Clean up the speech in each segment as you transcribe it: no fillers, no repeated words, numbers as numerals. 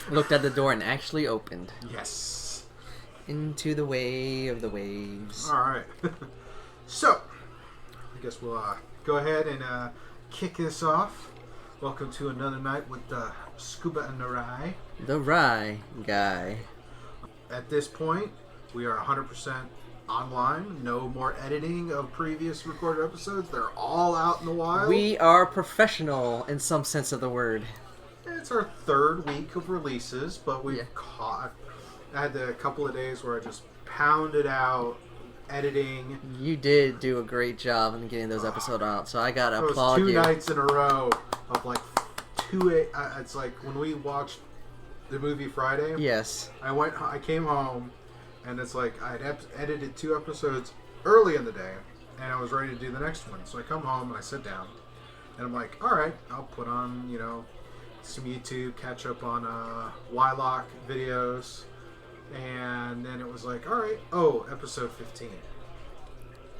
Looked at the door and actually opened. Yes. Into the way of the waves. All right. So, I guess we'll go ahead and kick this off. Welcome to another night with Scuba and the Rye. The Rye guy. At this point, we are 100% online. No more editing of previous recorded episodes. They're all out in the wild. We are professional in some sense of the word. It's our third week of releases, but we've caught. I had a couple of days where I just pounded out editing. You did do a great job in getting those episodes out, so I gotta It was applaud you. 2 nights in a row of like it's like when we watched the movie Friday. Yes. I came home, and it's like I'd edited 2 episodes early in the day, and I was ready to do the next one. So I come home and I sit down, and I'm like, all right, I'll put on some YouTube, catch up on Wylock videos. And then it was like, all right, episode 15.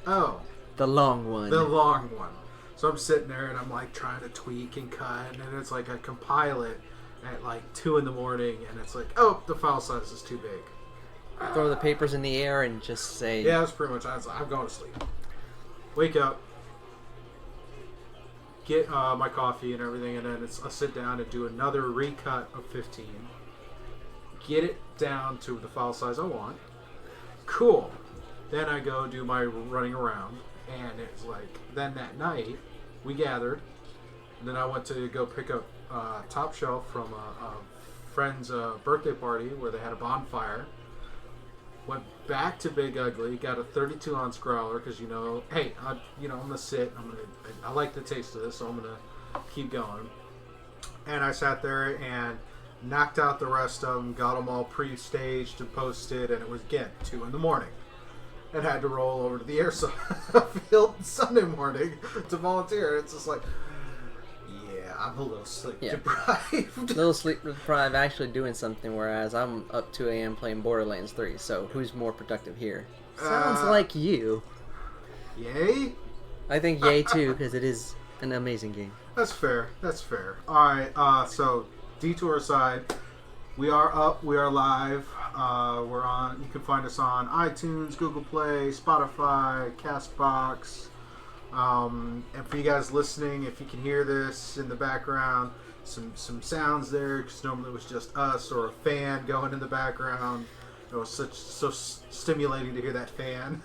Oh. The long one. The long one. So I'm sitting there and I'm like trying to tweak and cut. And then it's like I compile it at like 2 in the morning. And it's like, the file size is too big. Throw the papers in the air and just say... Yeah, that's pretty much it. I'm going to sleep. Wake up. Get my coffee and everything. And then I'll sit down and do another recut of 15. Get it down to the file size I want. Cool. Then I go do my running around, and it's like, then that night we gathered, and then I went to go pick up Top Shelf from a friend's birthday party where they had a bonfire. Went back to Big Ugly, got a 32 ounce growler because hey, I'm gonna sit. I like the taste of this, so I'm gonna keep going. And I sat there and knocked out the rest of them, got them all pre-staged and posted, and it was, again, 2 in the morning. And had to roll over to the Airsoft field Sunday morning to volunteer. It's just like, I'm a little sleep deprived. A little sleep deprived actually doing something, whereas I'm up 2 a.m. playing Borderlands 3, so who's more productive here? Sounds like you. Yay? I think yay too, because it is an amazing game. That's fair. Alright, so... Detour aside, we are up, we are live, we're on, you can find us on iTunes, Google Play, Spotify, CastBox, and for you guys listening, if you can hear this in the background, some sounds there, because normally it was just us or a fan going in the background. It was so stimulating to hear that fan.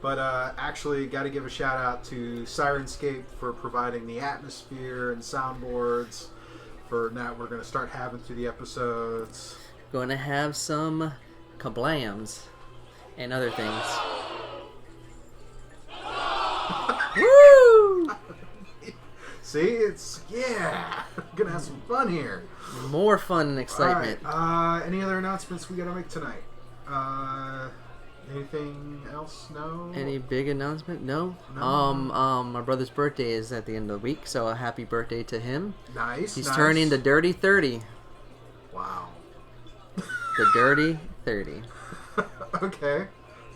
But actually, got to give a shout out to Sirenscape for providing the atmosphere and soundboards. For now, we're going to start having through the episodes. Going to have some kablams and other things. Woo! See, it's gonna have some fun here. More fun and excitement. All right. Any other announcements we gotta make tonight? Anything else? No. Any big announcement? No. My brother's birthday is at the end of the week, so a happy birthday to him. Nice. He's turning the dirty 30. Wow. The dirty 30. Okay.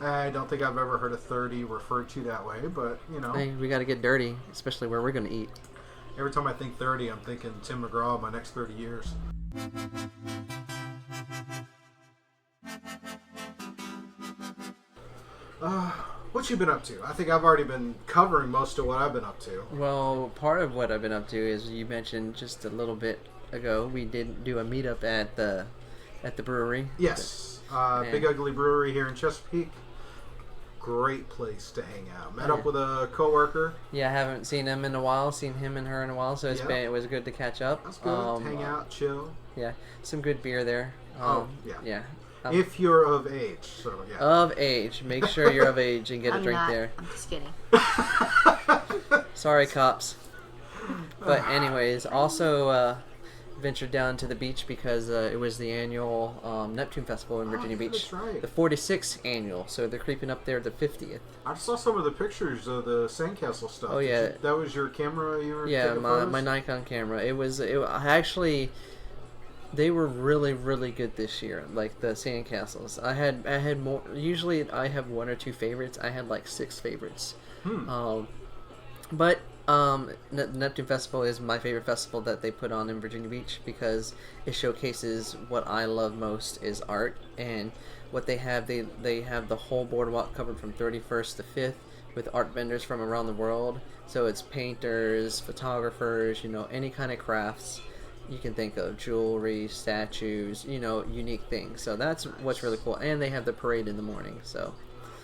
I don't think I've ever heard a 30 referred to that way, but Hey, we gotta get dirty, especially where we're gonna eat. Every time I think 30, I'm thinking Tim McGraw my next 30 years. What you been up to? I think I've already been covering most of what I've been up to. Well, part of what I've been up to is you mentioned just a little bit ago we did do a meetup at the brewery. Yes, Big Ugly Brewery here in Chesapeake. Great place to hang out. Met up with a coworker. Yeah, I haven't seen him in a while. Seen him and her in a while, so it was good to catch up. That's good. Hang out, chill. Yeah, some good beer there. Yeah. If you're of age, so yeah. Of age. Make sure you're of age and get a drink there. I'm just kidding. Sorry, cops. But anyways, also ventured down to the beach because it was the annual Neptune Festival in Virginia Beach. That's right. The 46th annual, so they're creeping up there to 50th. I saw some of the pictures of the sandcastle stuff. Oh yeah, that was your camera. You were taking my Nikon camera. They were really, really good this year. Like the sandcastles, I had more. Usually, I have 1 or 2 favorites. I had like 6 favorites. But Neptune Festival is my favorite festival that they put on in Virginia Beach because it showcases what I love most is art, and what they have the whole boardwalk covered from 31st to 5th with art vendors from around the world. So it's painters, photographers, any kind of crafts you can think of, jewelry, statues, unique things. So that's what's really cool. And they have the parade in the morning. So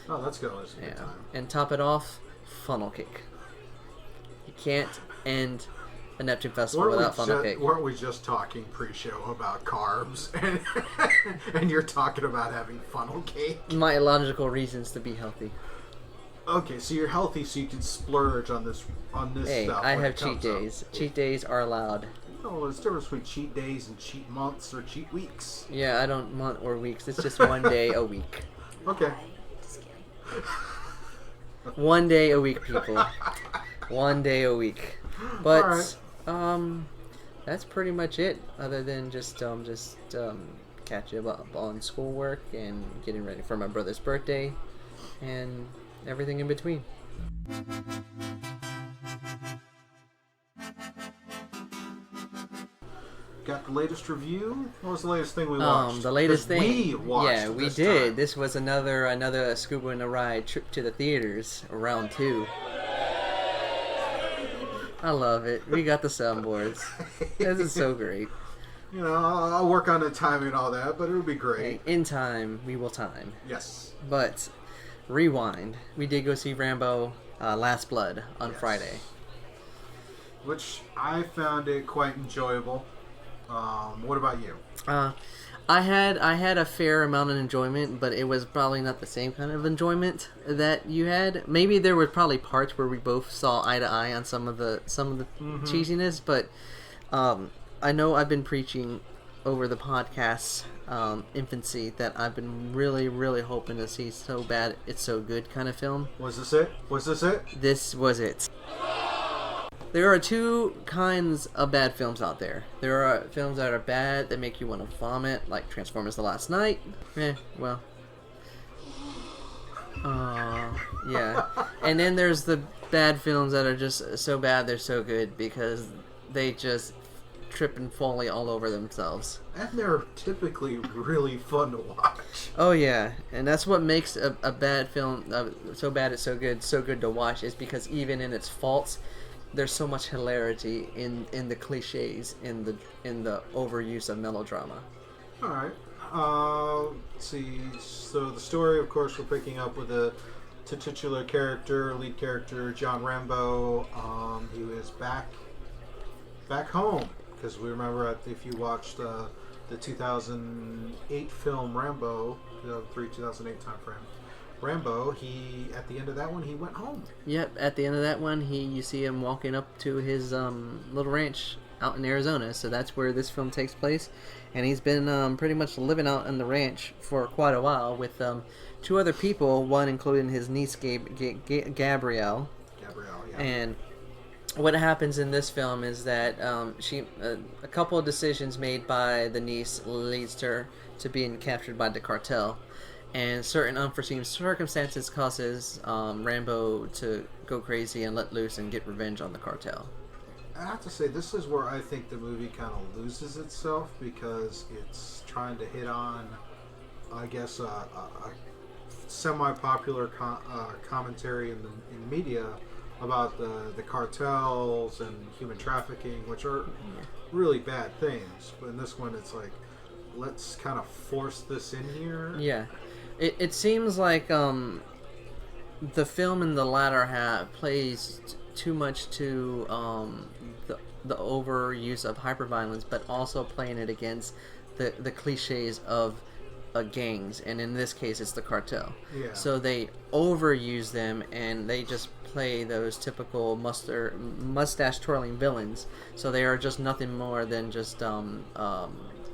Oh, that's good. It's a good time. And top it off, funnel cake. You can't end a Neptune Festival without funnel cake. Weren't we just talking pre-show about carbs, and you're talking about having funnel cake? My logical reasons to be healthy. Okay, so you're healthy, so you can splurge on this Hey, stuff. I have cheat days. Cheat days are allowed. No, there's a difference between cheat days and cheat months or cheat weeks. Yeah, I don't month or weeks. It's just one day a week. Okay. Just kidding. One day a week, people. One day a week. But Alright. that's pretty much it. Other than just catching up on schoolwork and getting ready for my brother's birthday, and everything in between. Got the latest review? What was the latest thing we watched? The latest 'Cause thing. we watched Yeah, we this did. time. This was another Scuba and a Ride trip to the theaters, round 2. I love it. We got the soundboards. This is so great. I'll work on the timing and all that, but it would be great. In time, we will time. Yes. But, rewind. We did go see Rambo Last Blood on Friday. Which I found it quite enjoyable. What about you? I had a fair amount of enjoyment, but it was probably not the same kind of enjoyment that you had. Maybe there were probably parts where we both saw eye to eye on some of the cheesiness, but I know I've been preaching over the podcast's infancy that I've been really, really hoping to see So Bad It's So Good kind of film. Was this it? This was it. There are two kinds of bad films out there. There are films that are bad that make you want to vomit, like Transformers: The Last Night. Yeah. And then there's the bad films that are just so bad they're so good because they just trip and folly all over themselves. And they're typically really fun to watch. Oh yeah, and that's what makes a bad film So Bad It's So good to watch, is because even in its faults, there's so much hilarity in the cliches, in the overuse of melodrama. All right. Let's see. So the story, of course, we're picking up with the titular character, lead character, John Rambo. He was back home because we remember if you watched the 2008 film Rambo, 2003-2008 time frame. Rambo, at the end of that one, he went home. Yep, at the end of that one, you see him walking up to his little ranch out in Arizona. So that's where this film takes place, and he's been pretty much living out on the ranch for quite a while with 2 other people, one including his niece Gabrielle. Yeah. And what happens in this film is that a couple of decisions made by the niece leads her to being captured by the cartel. And certain unforeseen circumstances causes Rambo to go crazy and let loose and get revenge on the cartel. I have to say, this is where I think the movie kind of loses itself because it's trying to hit on, I guess, a semi-popular commentary in media about the cartels and human trafficking, which are really bad things. But in this one, it's like, let's kind of force this in here. Yeah. It seems like the film in the latter half plays too much to the overuse of hyperviolence, but also playing it against the cliches of gangs, and in this case it's the cartel. Yeah. So they overuse them and they just play those typical mustache twirling villains. So they are just nothing more than just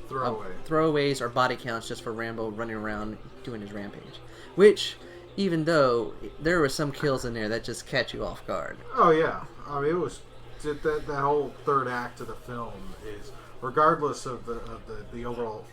throwaways or body counts just for Rambo running around doing his rampage. Which, even though there were some kills in there that just catch you off guard. Oh yeah, I mean it was that whole third act of the film is, regardless of the overall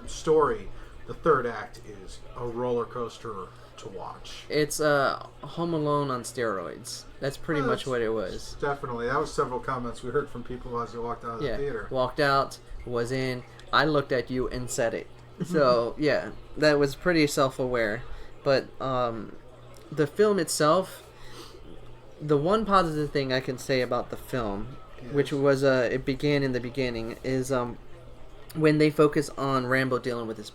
story, the third act is a roller coaster to watch. It's Home Alone on steroids. That's pretty much what it was. Definitely. That was several comments we heard from people as they walked out of the theater. Walked out, was in. I looked at you and said it. So, yeah, that was pretty self-aware. But the film itself, the one positive thing I can say about the film, which was it began in the beginning, is when they focus on Rambo dealing with his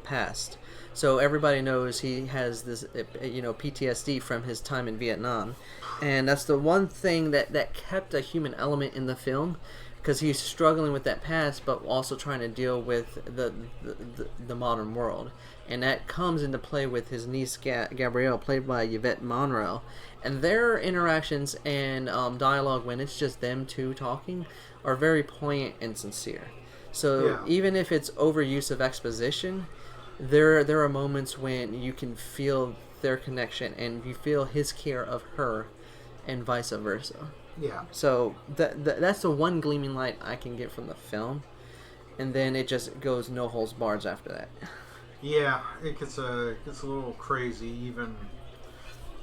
past. So everybody knows he has this, PTSD from his time in Vietnam, and that's the one thing that kept a human element in the film, because he's struggling with that past, but also trying to deal with the modern world, and that comes into play with his niece Gabrielle, played by Yvette Monroe, and their interactions and dialogue when it's just them two talking are very poignant and sincere. So even if it's overuse of exposition, there are moments when you can feel their connection and you feel his care of her and vice versa. Yeah. So that's the one gleaming light I can get from the film, and then it just goes no holds barred after that. Yeah, it gets a little crazy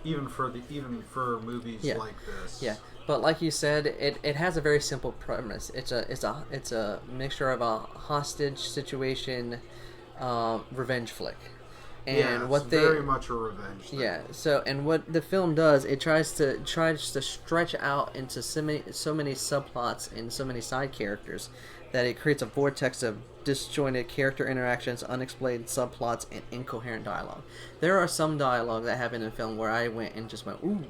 even for movies like this. Yeah. But like you said, it has a very simple premise. It's a mixture of a hostage situation, revenge flick, and very much a revenge thing. Yeah. So, and what the film does, it tries to stretch out into so many subplots and so many side characters that it creates a vortex of disjointed character interactions, unexplained subplots, and incoherent dialogue. There are some dialogue that happened in the film where I went and just went ooh,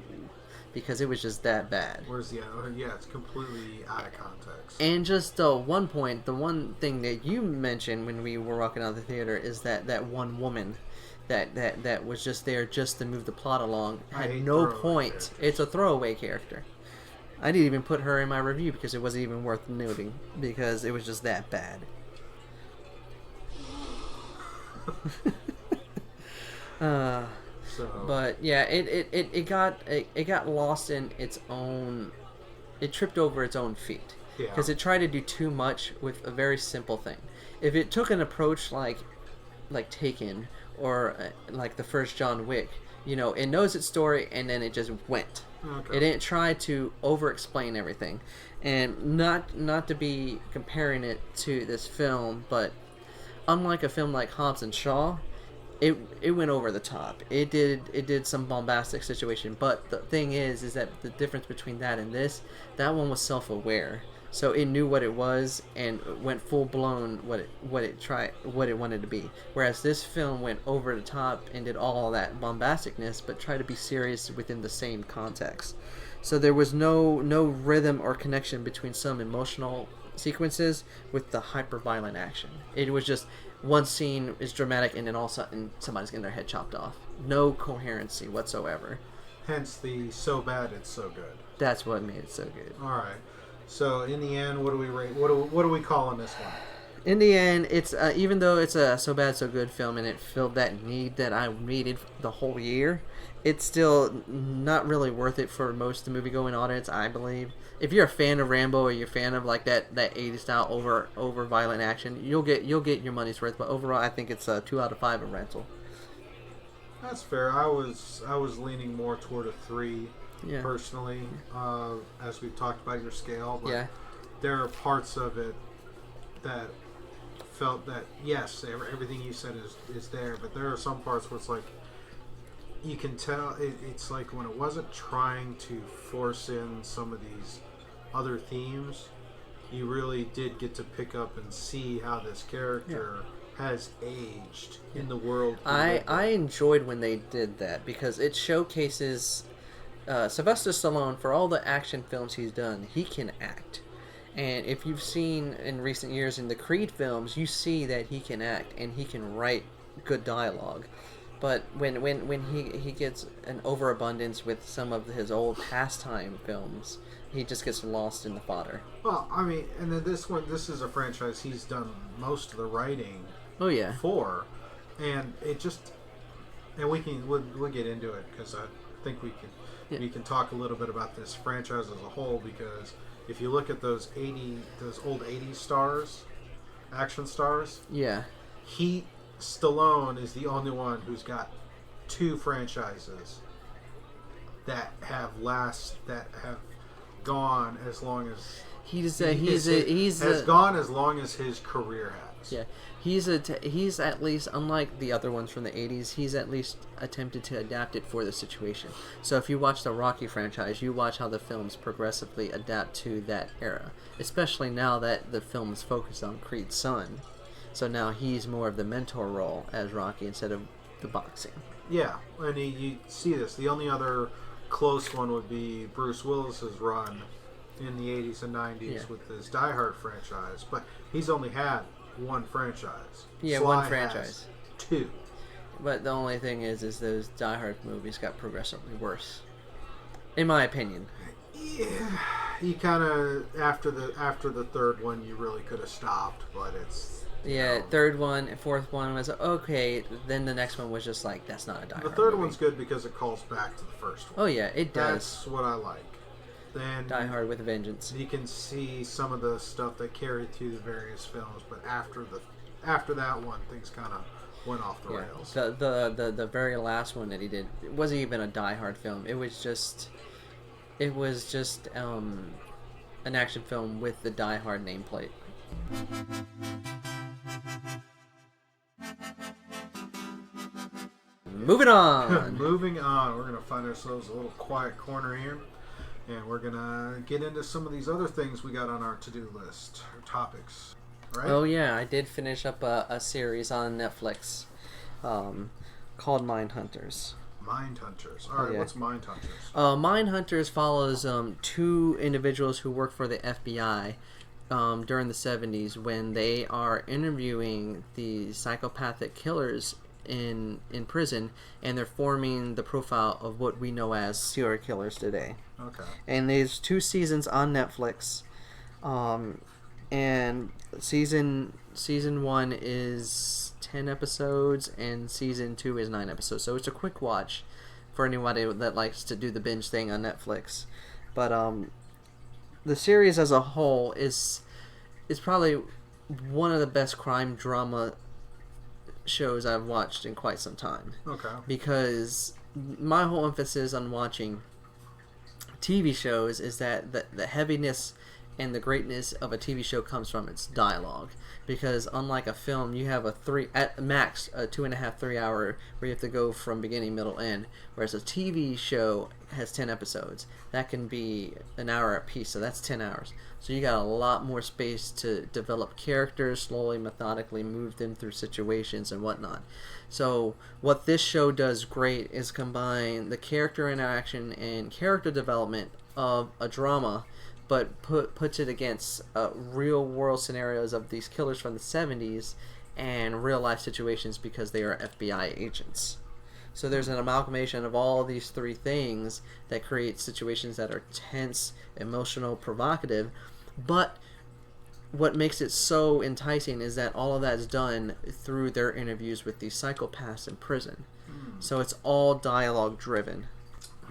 because it was just that bad. Whereas it's completely out of context. And just the one thing that you mentioned when we were walking out of the theater is that one woman that was just there just to move the plot along, had no point. Characters. It's a throwaway character. I didn't even put her in my review because it wasn't even worth noting, because it was just that bad. But yeah, it got lost in its own. It tripped over its own feet because it tried to do too much with a very simple thing. If it took an approach like Taken or like the first John Wick, it knows its story and then it just went. Okay. It didn't try to over-explain everything, and not to be comparing it to this film, but unlike a film like Hobbs and Shaw, it went over the top. It did some bombastic situation, but the thing is that the difference between that and this, that one was self-aware, so it knew what it was and went full blown what it wanted to be. Whereas this film went over the top and did all that bombasticness, but tried to be serious within the same context. So there was no rhythm or connection between some emotional sequences with the hyper-violent action. It was just one scene is dramatic and then all of a sudden somebody's getting their head chopped off. No coherency whatsoever. Hence the so bad it's so good. That's what made it so good. All right. So in the end, what do we rate? What do we call on this one? In the end, it's even though it's a so bad so good film and it filled that need that I needed the whole year, it's still not really worth it for most of the movie-going audience, I believe. If you're a fan of Rambo or you're a fan of like that 80s style over violent action, you'll get your money's worth. But overall, I think it's a 2 out of 5 a rental. That's fair. I was leaning more toward a 3. Yeah. Personally, as we've talked about your scale, but yeah, there are parts of it that felt that yes, everything you said is there, but there are some parts where it's like you can tell it's like when it wasn't trying to force in some of these other themes, you really did get to pick up and see how this character has aged in the world. I enjoyed when they did that because it showcases. Sylvester Stallone, for all the action films he's done, he can act. And if you've seen in recent years in the Creed films, you see that he can act and he can write good dialogue. But when he gets an overabundance with some of his old pastime films, he just gets lost in the fodder. Well, I mean, and then this is a franchise he's done most of the writing for. And it just... And we'll get into it because I think we can talk a little bit about this franchise as a whole, because if you look at those old 80s stars, action stars, yeah, Stallone is the only one who's got two franchises that have gone as long as gone as long as his career has. Yeah, he's at least, unlike the other ones from the 80s, he's at least attempted to adapt it for the situation. So if you watch the Rocky franchise, you watch how the films progressively adapt to that era, especially now that the film is focused on Creed's son. So now he's more of the mentor role as Rocky instead of the boxing. Yeah, and you see this. The only other close one would be Bruce Willis's run in the 80s and 90s with his Die Hard franchise, but he's only had one franchise. Yeah, Sly one franchise. has two. But the only thing is those Die Hard movies got progressively worse, in my opinion. Yeah, you kind of after the third one, you really could have stopped, but it's. Yeah, third one, fourth one was okay. Then the next one was just like, that's not a Die Hard The third movie. one's good because it calls back to the first one. Oh yeah, it does. That's what I like. Then Die Hard with a Vengeance. You can see some of the stuff that carried through the various films, but after that one, things kind of went off the rails. The very last one that he did, it wasn't even a Die Hard film. It was just an action film with the Die Hard nameplate. Moving on. Moving on. We're gonna find ourselves a little quiet corner here, and we're gonna get into some of these other things we got on our to-do list or topics. Right? Oh yeah, I did finish up a series on Netflix called Mindhunters. Mindhunters. All right, Yeah. what's Mindhunters? Mindhunters follows two individuals who work for the FBI during the 70s when they are interviewing the psychopathic killers in prison, and they're forming the profile of what we know as serial killers today. Okay. And there's 2 seasons on Netflix, and season 1 is 10 episodes and season 2 is 9 episodes, so it's a quick watch for anybody that likes to do the binge thing on Netflix. But the series as a whole is probably one of the best crime drama shows I've watched in quite some time. Okay. Because my whole emphasis on watching TV shows is that the heaviness and the greatness of a TV show comes from its dialogue. Because unlike a film, you have at max a 2.5-3 hour where you have to go from beginning, middle, end. Whereas a TV show has 10 episodes. That can be an hour a piece, so that's 10 hours. So you got a lot more space to develop characters, slowly, methodically move them through situations and whatnot. So what this show does great is combine the character interaction and character development of a drama, but puts it against real world scenarios of these killers from the 70s and real life situations because they are FBI agents. So there's an amalgamation of all these 3 things that create situations that are tense, emotional, provocative. But what makes it so enticing is that all of that is done through their interviews with these psychopaths in prison. So it's all dialogue driven.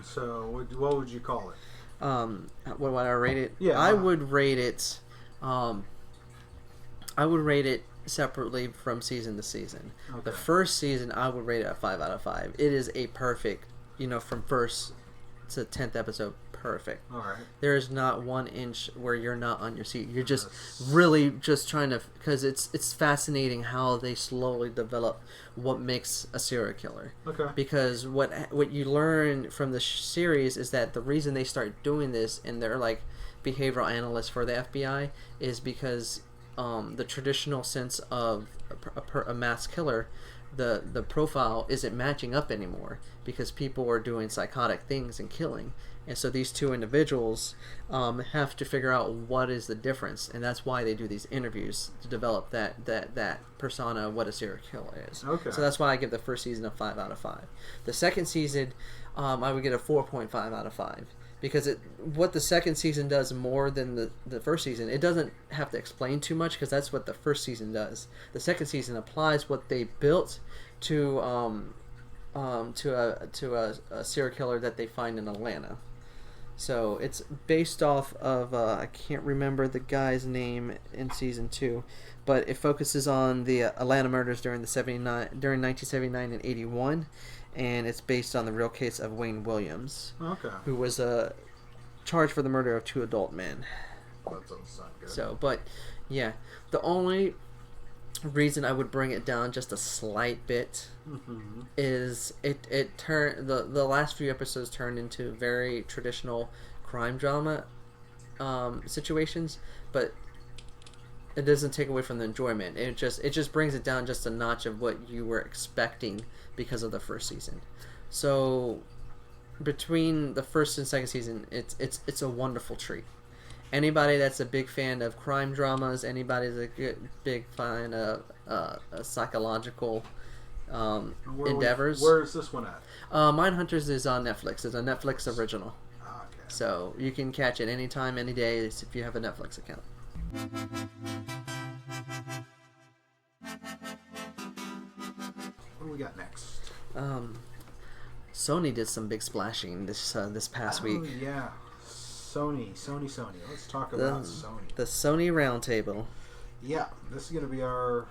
So what would you call it? What would I rate it? Yeah, I would rate it. I would rate it separately from season to season. Okay. The first season, I would rate it a 5 out of 5. It is a perfect, from first to 10th episode, perfect. All right. There is not 1 inch where you're not on your seat. You're just really just trying to, because it's fascinating how they slowly develop what makes a serial killer. Okay. Because what you learn from the series is that the reason they start doing this, and they're like behavioral analysts for the FBI, is because the traditional sense of a mass killer, the profile isn't matching up anymore because people are doing psychotic things and killing. And so these 2 individuals have to figure out what is the difference, and that's why they do these interviews to develop that persona of what a serial killer is. Okay. So that's why I give the first season a 5 out of 5. The second season, I would get a 4.5 out of 5. Because what the second season does more than the first season, it doesn't have to explain too much because that's what the first season does. The second season applies what they built to a serial killer that they find in Atlanta. So it's based off of I can't remember the guy's name in season 2, but it focuses on the Atlanta murders during 1979 and 81, and it's based on the real case of Wayne Williams, Okay. who was charged for the murder of 2 adult men. That doesn't sound good. So, but yeah, the only reason I would bring it down just a slight bit is it turned the last few episodes turned into very traditional crime drama situations, but it doesn't take away from the enjoyment. It just brings it down just a notch of what you were expecting because of the first season. So between the first and second season, it's a wonderful treat. Anybody that's a big fan of crime dramas, anybody's a big fan of psychological endeavors. Where is this one at? Mindhunters is on Netflix. It's a Netflix original. Okay. So you can catch it anytime, any day if you have a Netflix account. What do we got next? Sony did some big splashing this past week. Oh, yeah. Sony. Let's talk about Sony. The Sony Roundtable. Yeah, this is going to be our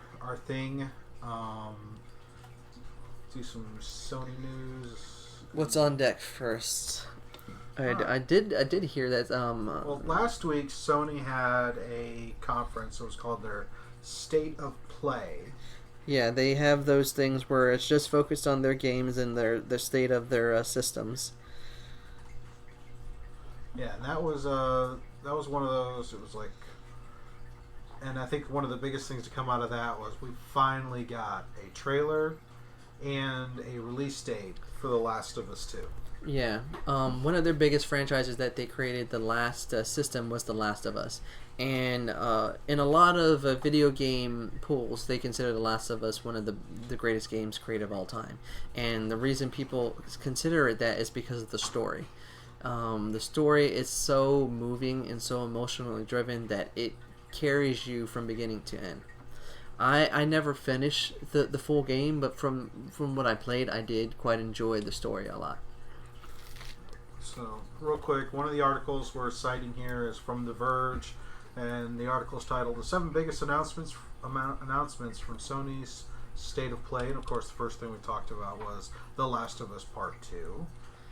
thing. Do some Sony news. What's on deck first? I did hear that. Well, last week Sony had a conference. It was called their State of Play. Yeah, they have those things where it's just focused on their games and the state of their systems. Yeah, and that was one of those. It was like, and I think one of the biggest things to come out of that was we finally got a trailer and a release date for The Last of Us 2. Yeah, one of their biggest franchises that they created, the last system, was The Last of Us. And in a lot of video game pools, they consider The Last of Us one of the greatest games created of all time. And the reason people consider it that is because of the story. The story is so moving and so emotionally driven that it carries you from beginning to end. I never finished the full game, but from what I played, I did quite enjoy the story a lot. So, real quick, one of the articles we're citing here is from The Verge, and the article is titled "The 7 Biggest Announcements from Sony's State of Play." And of course, the first thing we talked about was The Last of Us Part 2,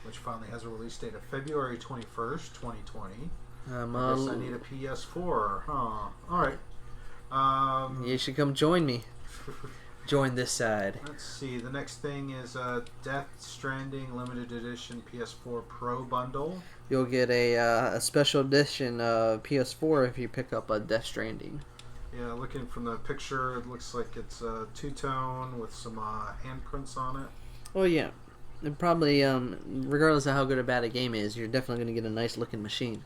which finally has a release date of February 21st, 2020. I guess I need a PS4, huh? Alright. You should come join me. Join this side. Let's see. The next thing is Death Stranding Limited Edition PS4 Pro Bundle. You'll get a special edition PS4 if you pick up a Death Stranding. Yeah, looking from the picture, it looks like it's two-tone with some handprints on it. Oh yeah. And probably, regardless of how good or bad a game is, you're definitely going to get a nice looking machine.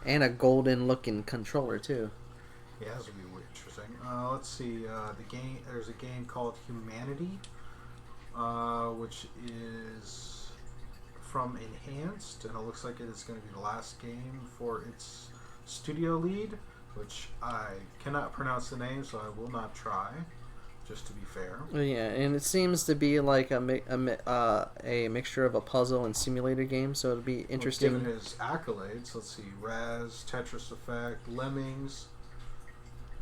And a golden looking controller too. Yeah, this will be interesting. Let's see. The game. There's a game called Humanity, which is from Enhanced, and it looks like it is going to be the last game for its studio lead, which I cannot pronounce the name, so I will not try. Just to be fair. Yeah, and it seems to be like a mixture of a puzzle and simulator game, so it'll be interesting. Well, given his accolades, let's see: Raz, Tetris Effect, Lemmings,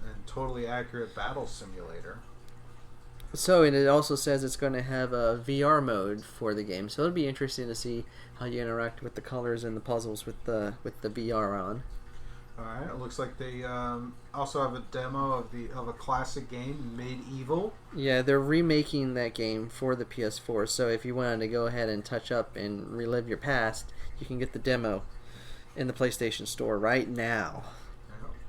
and Totally Accurate Battle Simulator. So, and it also says it's going to have a VR mode for the game, so it'll be interesting to see how you interact with the colors and the puzzles with the VR on. Alright, it looks like they also have a demo of a classic game, Medieval. Yeah, they're remaking that game for the PS4, so if you wanted to go ahead and touch up and relive your past, you can get the demo in the PlayStation Store right now.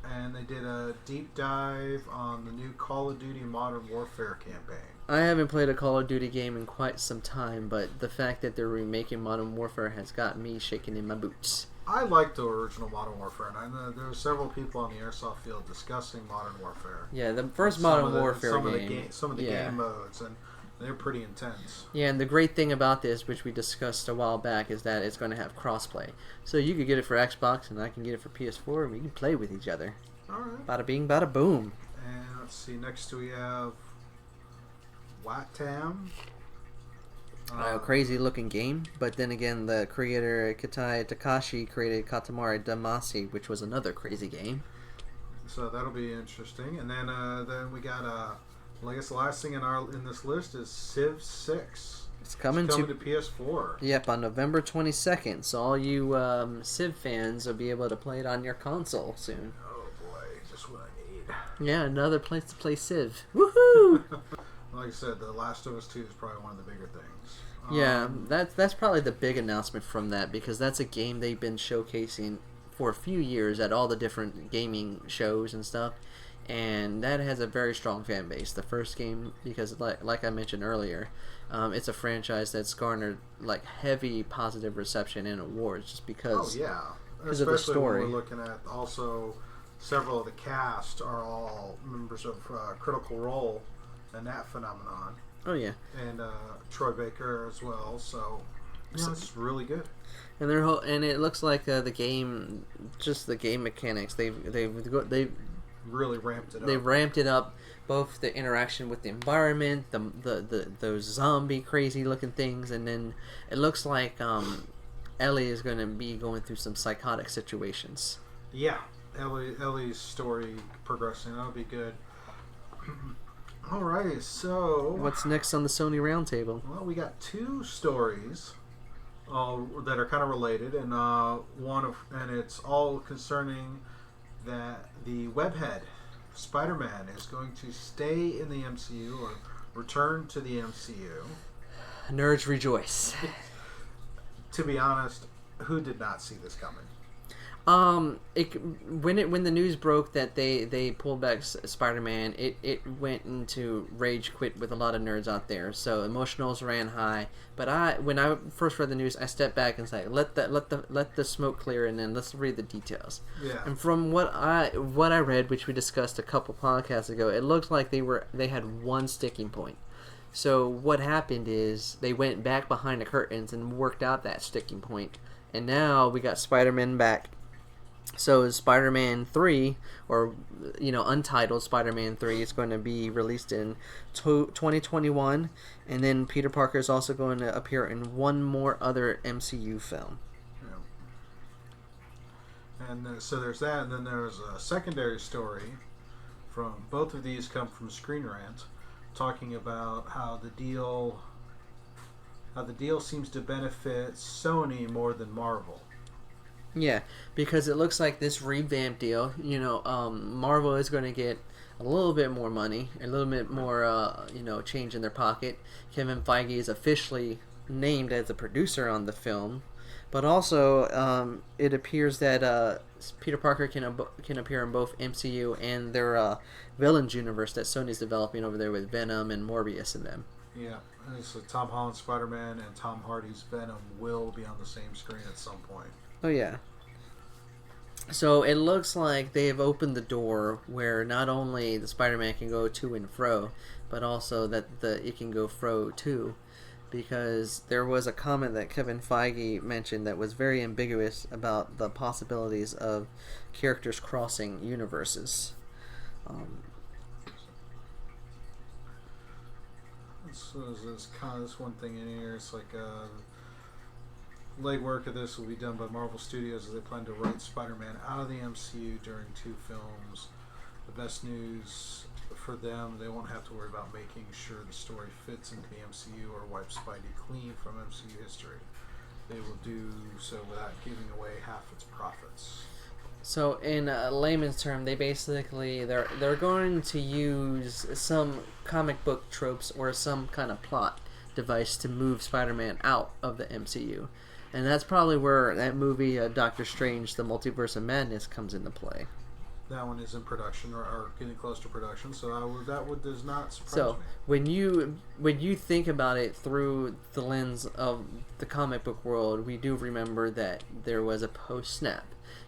And they did a deep dive on the new Call of Duty Modern Warfare campaign. I haven't played a Call of Duty game in quite some time, but the fact that they're remaking Modern Warfare has got me shaking in my boots. I liked the original Modern Warfare, and I know there were several people on the Airsoft field discussing Modern Warfare. Yeah, the first Modern Warfare game. Some of the game modes, and they're pretty intense. Yeah, and the great thing about this, which we discussed a while back, is that it's going to have crossplay. So you could get it for Xbox, and I can get it for PS4, and we can play with each other. Alright. Bada bing, bada boom. And let's see, next we have Watam. Crazy looking game, but then again, the creator Kitai Takashi created Katamari Damacy, which was another crazy game. So that'll be interesting. And then we got, well, I guess the last thing in this list is Civ 6. It's coming to PS4. Yep, on November 22nd. So all you Civ fans will be able to play it on your console soon. Oh boy, just what I need. Yeah, another place to play Civ. Woohoo! Like I said, The Last of Us 2 is probably one of the bigger things. Yeah, that's probably the big announcement from that, because that's a game they've been showcasing for a few years at all the different gaming shows and stuff, and that has a very strong fan base. The first game, because like I mentioned earlier, it's a franchise that's garnered like heavy positive reception and awards just because. Oh yeah, because of the story. When we're looking at also several of the cast are all members of Critical Role and that phenomenon. Oh yeah, and Troy Baker as well. So it's really good. And and it looks like the game, just the game mechanics. They've really ramped it up. They ramped it up, both the interaction with the environment, those zombie crazy looking things, and then it looks like Ellie is going to be going through some psychotic situations. Yeah, Ellie's story progressing. That'll be good. Alright, so what's next on the Sony Roundtable? Well, we got two stories that are kind of related, and it's all concerning that the webhead Spider-Man is going to stay in the MCU or return to the MCU. Nerds rejoice. To be honest, who did not see this coming? When the news broke that they pulled back Spider-Man, it went into rage quit with a lot of nerds out there. So emotionals ran high. But when I first read the news, I stepped back and said, let the smoke clear, and then let's read the details. Yeah. And from what I read, which we discussed a couple podcasts ago, it looked like they had one sticking point. So what happened is they went back behind the curtains and worked out that sticking point, and now we got Spider-Man back. So Spider-Man 3, or untitled Spider-Man 3, is going to be released in 2021, and then Peter Parker is also going to appear in one more other MCU film. Yeah. And so there's that, and then there's a secondary story from both of these come from Screen Rant, talking about how the deal seems to benefit Sony more than Marvel. Yeah, because it looks like this revamped deal, Marvel is going to get a little bit more money, a little bit more, change in their pocket. Kevin Feige is officially named as a producer on the film, but also it appears that Peter Parker can appear in both MCU and their villains universe that Sony's developing over there with Venom and Morbius in them. Yeah, so Tom Holland's Spider-Man and Tom Hardy's Venom will be on the same screen at some point. Oh yeah. So it looks like they've opened the door where not only the Spider-Man can go to and fro, but also that it can go fro too, because there was a comment that Kevin Feige mentioned that was very ambiguous about the possibilities of characters crossing universes. This one thing in here. It's like legwork of this will be done by Marvel Studios as they plan to write Spider-Man out of the MCU during 2 films. The best news for them, they won't have to worry about making sure the story fits into the MCU or wipe Spidey clean from MCU history. They will do so without giving away half its profits. So in a layman's term, they're going to use some comic book tropes or some kind of plot device to move Spider-Man out of the MCU. And that's probably where that movie, Doctor Strange, The Multiverse of Madness, comes into play. That one is in production or getting close to production, so that does not surprise me. So when you think about it through the lens of the comic book world, we do remember that there was a post-snap.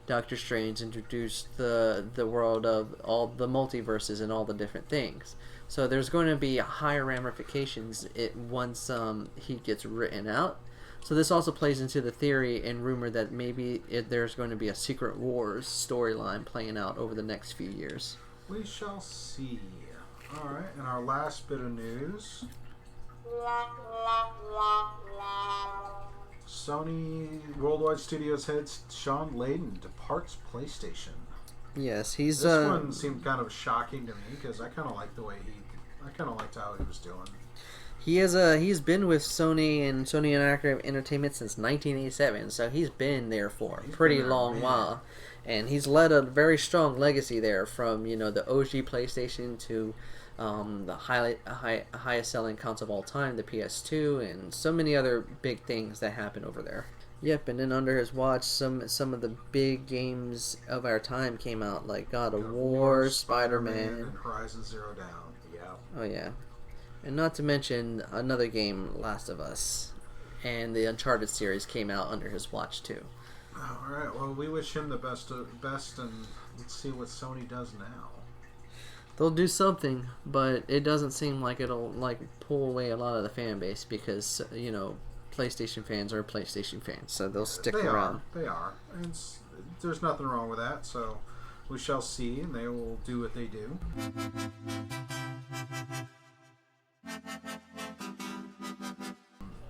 Doctor Strange introduced the world of all the multiverses and all the different things. So there's going to be higher ramifications once he gets written out. So this also plays into the theory and rumor that maybe there's going to be a Secret Wars storyline playing out over the next few years. We shall see. Alright, and our last bit of news. Sony Worldwide Studios head Sean Layden departs PlayStation. Yes, he's... This one seemed kind of shocking to me because I kind of liked how he was doing. He's been with Sony and Sony Interactive Entertainment since 1987, so he's been there for a pretty long while, and he's led a very strong legacy there from the OG PlayStation to the highest selling console of all time, the PS2, and so many other big things that happened over there. Yep, and then under his watch, some of the big games of our time came out, like God of War, Spider-Man, and Horizon Zero Dawn. Yeah. Oh yeah. And not to mention another game, Last of Us, and the Uncharted series came out under his watch too. All right. Well, we wish him the best, and let's see what Sony does now. They'll do something, but it doesn't seem like it'll pull away a lot of the fan base because PlayStation fans are PlayStation fans, so they'll stick around. They are. And there's nothing wrong with that. So we shall see, and they will do what they do.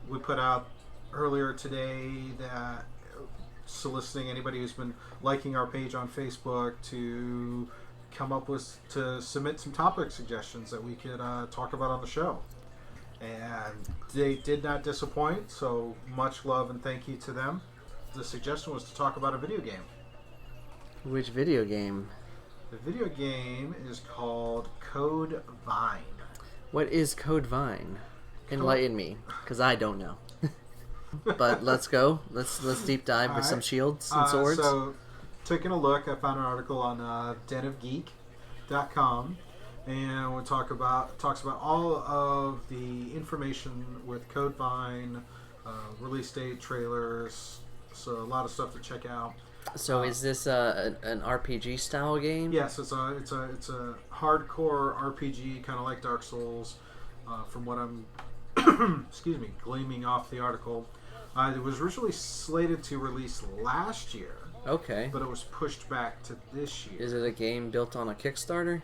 We put out earlier today that soliciting anybody who's been liking our page on Facebook to submit some topic suggestions that we could talk about on the show. And they did not disappoint, so much love and thank you to them. The suggestion was to talk about a video game. Which video game? The video game is called Code Vine. What is Code Vine? Enlighten me, because I don't know. But let's go. Let's deep dive with some shields and swords. So, taking a look, I found an article on denofgeek.com, and it talks about all of the information with Code Vine, release date, trailers, so a lot of stuff to check out. So is this an RPG style game? Yes, it's a hardcore RPG, kind of like Dark Souls, from what I'm gleaming off the article. It was originally slated to release last year. Okay. But it was pushed back to this year. Is it a game built on a Kickstarter?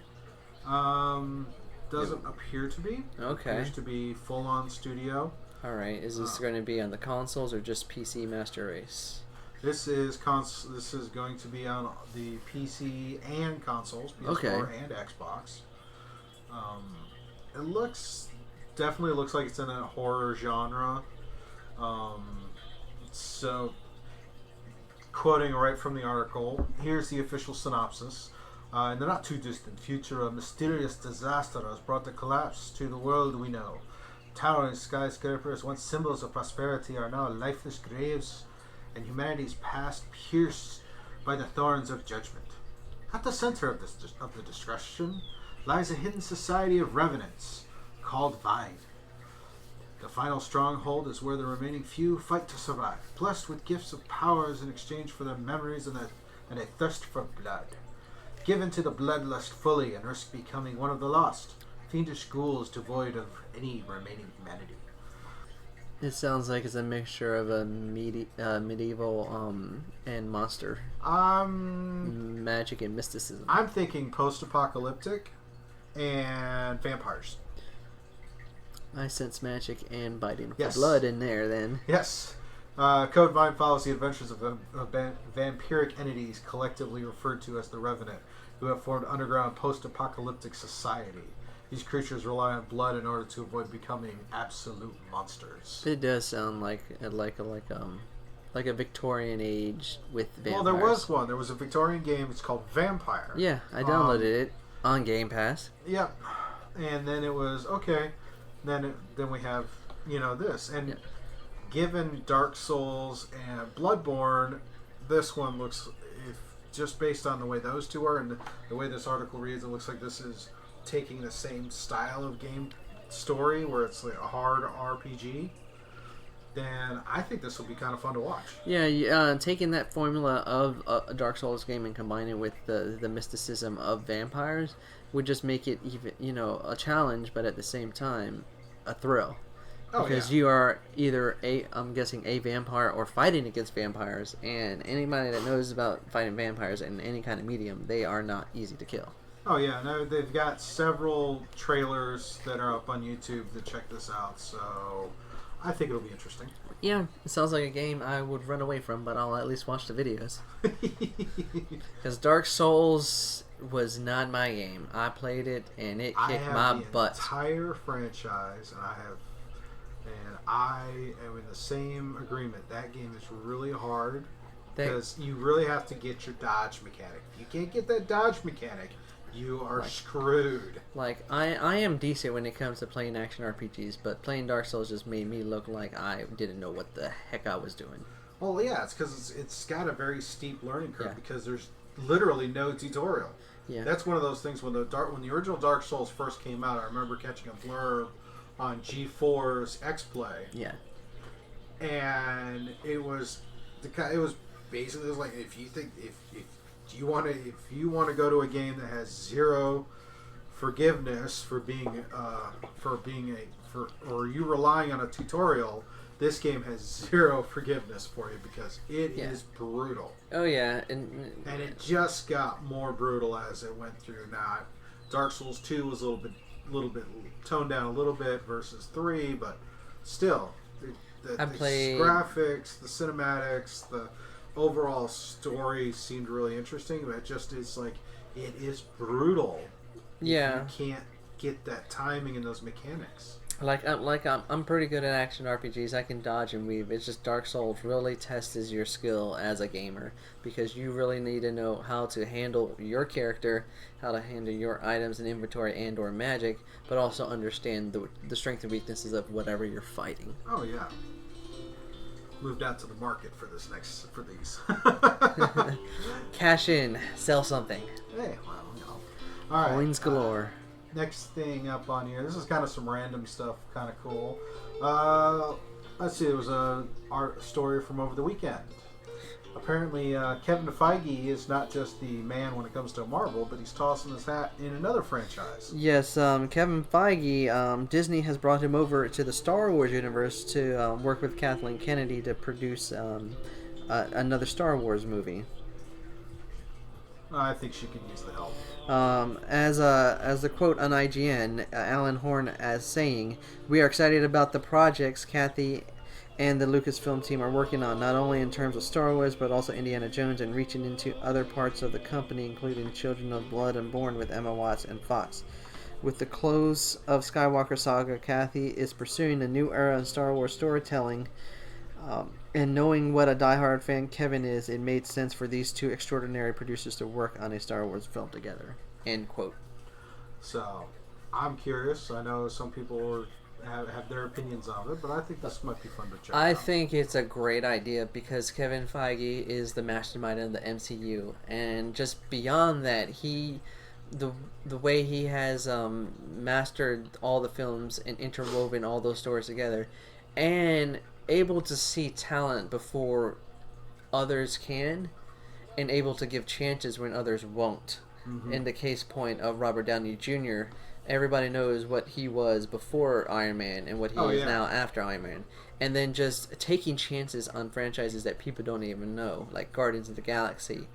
Doesn't appear to be. Okay. Appears to be full on studio. All right. Is this going to be on the consoles or just PC Master Race? This is going to be on the PC and consoles, PS4 and Xbox. It definitely looks like it's in a horror genre. So, quoting right from the article, here's the official synopsis. In the not too distant future, a mysterious disaster has brought the collapse to the world we know. Towering skyscrapers, once symbols of prosperity, are now lifeless graves, and humanity's past pierced by the thorns of judgment. At the center of the destruction lies a hidden society of revenants called Vine. The final stronghold is where the remaining few fight to survive, blessed with gifts of powers in exchange for their memories and a thirst for blood. Given to the bloodlust fully and risk becoming one of the lost, fiendish ghouls devoid of any remaining humanity. It sounds like it's a mixture of a medieval and monster. Magic and mysticism. I'm thinking post-apocalyptic and vampires. I sense magic and biting for blood in there then. Yes. Code Vine follows the adventures of vampiric entities collectively referred to as the Revenant, who have formed underground post-apocalyptic society. These creatures rely on blood in order to avoid becoming absolute monsters. It does sound like a Victorian age with vampires. Well, there was one. There was a Victorian game. It's called Vampire. Yeah, I downloaded it on Game Pass. Yep. And then it was okay. Then we have this, and given Dark Souls and Bloodborne, this one looks, if just based on the way those two are and the way this article reads, it looks like this is taking the same style of game story where it's like a hard RPG. Then I think this will be kind of fun to watch. Yeah, taking that formula of a Dark Souls game and combining it with the mysticism of vampires would just make it even, a challenge, but at the same time, a thrill. Because you are either I'm guessing a vampire or fighting against vampires, and anybody that knows about fighting vampires in any kind of medium, they are not easy to kill. Oh yeah, no, they've got several trailers that are up on YouTube to check this out, so I think it'll be interesting. Yeah, it sounds like a game I would run away from, but I'll at least watch the videos. Because Dark Souls was not my game. I played it, and it kicked my butt. I have the entire franchise, and I have And I am in the same agreement. That game is really hard because you really have to get your dodge mechanic. If you can't get that dodge mechanic, you are screwed. Like, I am decent when it comes to playing action RPGs, but playing Dark Souls just made me look like I didn't know what the heck I was doing. Well, yeah, it's because it's got a very steep learning curve because there's literally no tutorial. Yeah. That's one of those things when the original Dark Souls first came out, I remember catching a blurb on G4's X-Play. Yeah. And it was basically like if you want to go to a game that has zero forgiveness or you relying on a tutorial, this game has zero forgiveness for you because it is brutal. Oh yeah, and it just got more brutal as it went through. Now, Dark Souls 2 was a little bit toned down a little bit versus 3, but still, the graphics, the cinematics, the overall story seemed really interesting. But it just is like it is brutal. Yeah, you can't get that timing and those mechanics. I'm pretty good at action RPGs. I can dodge and weave. It's just Dark Souls really tests your skill as a gamer because you really need to know how to handle your character, how to handle your items and inventory and or magic, but also understand the strengths and weaknesses of whatever you're fighting. Oh yeah. Moved out to the market for these. Cash in, sell something. Hey, well, all right. Coins galore. Next thing up on here, this is kind of some random stuff, kind of cool. Let's see, it was a art story from over the weekend. Apparently, Kevin Feige is not just the man when it comes to Marvel, but he's tossing his hat in another franchise. Yes, Kevin Feige, Disney has brought him over to the Star Wars universe to work with Kathleen Kennedy to produce another Star Wars movie. I think she could use the help. As the quote on IGN, Alan Horn as saying, "We are excited about the projects Kathy and the Lucasfilm team are working on, not only in terms of Star Wars, but also Indiana Jones and reaching into other parts of the company, including Children of Blood and Born with Emma Watts and Fox. With the close of Skywalker Saga, Kathy is pursuing a new era in Star Wars storytelling. And knowing what a diehard fan Kevin is, it made sense for these two extraordinary producers to work on a Star Wars film together." End quote. So, I'm curious. I know some people have their opinions of it, but I think this might be fun to check out. I think it's a great idea because Kevin Feige is the mastermind of the MCU, and just beyond that, the way he has mastered all the films and interwoven all those stories together, and able to see talent before others can, and able to give chances when others won't. Mm-hmm. In the case point of Robert Downey Jr., everybody knows what he was before Iron Man and what he is now after Iron Man. And then just taking chances on franchises that people don't even know, like Guardians of the Galaxy,